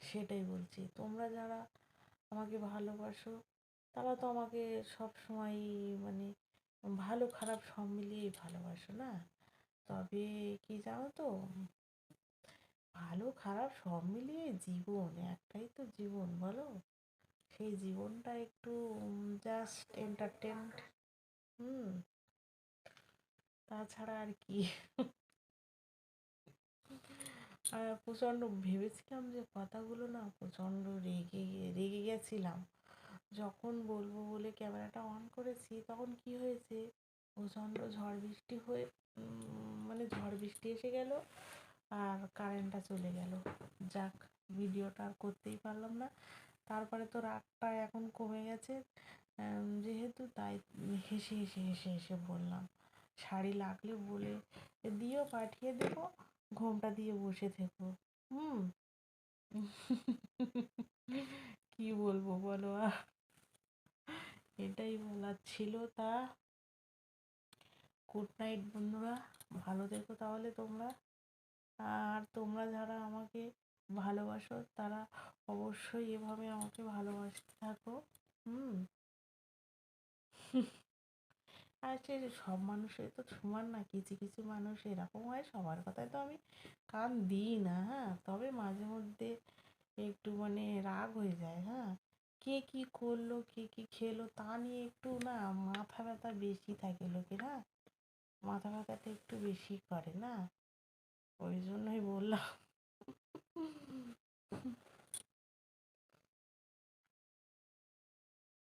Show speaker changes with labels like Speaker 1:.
Speaker 1: সেটাই বলছি, তোমরা যারা আমাকে ভালোবাসো তারা তো আমাকে সব সময় মানে ভালো খারাপ সব মিলিয়েই ভালোবাসো না। তবে কি জানো তো, ভালো খারাপ সব মিলিয়ে জীবন একটাই তো জীবন বলো, সেই জীবনটা একটু জাস্ট এন্টারটেনড। হুম, তাছাড়া আর কি। আর প্রচণ্ড ভেবেছিলাম যে কথাগুলো না, প্রচণ্ড রেগে গেছিলাম যখন বলবো বলে ক্যামেরাটা অন করেছি। তখন কি হয়েছে, প্রচণ্ড ঝড় বৃষ্টি হয়ে মানে ঝড় বৃষ্টি এসে গেল আর কারেন্টটা চলে গেল। যাক, ভিডিওটা আর করতেই পারলাম না। তারপরে তো রাগটা এখন কমে গেছে যেহেতু, তাই হেসে হেসে হেসে হেসে বললাম, শাড়ি লাগলে বলে দিও, পাঠিয়ে দেবো, ঘোমটা দিয়ে বসে থেকো। হুম। কি বলবো বলো আর, এটাই বলার ছিল। তা গুড নাইট বন্ধুরা, ভালো থেকো তাহলে তোমরা। আর তোমরা যারা আমাকে ভালোবাসো তারা অবশ্যই এভাবে আমাকে ভালোবাসতে থাকো। হুম। আর সে সব মানুষই তো সমান না, কিছু কিছু মানুষ এরকম হয়, সবার কথায় তো আমি কান দিই না। হ্যাঁ, তবে মাঝে মধ্যে একটু মানে রাগ হয়ে যায়। হ্যাঁ, কে কি করলো কে কি খেলো তা নিয়ে একটু না মাথা ব্যথা বেশি থাকে লোকের। হ্যাঁ, মাথা ব্যথাটা একটু বেশি করে না, ওই জন্যই বললাম।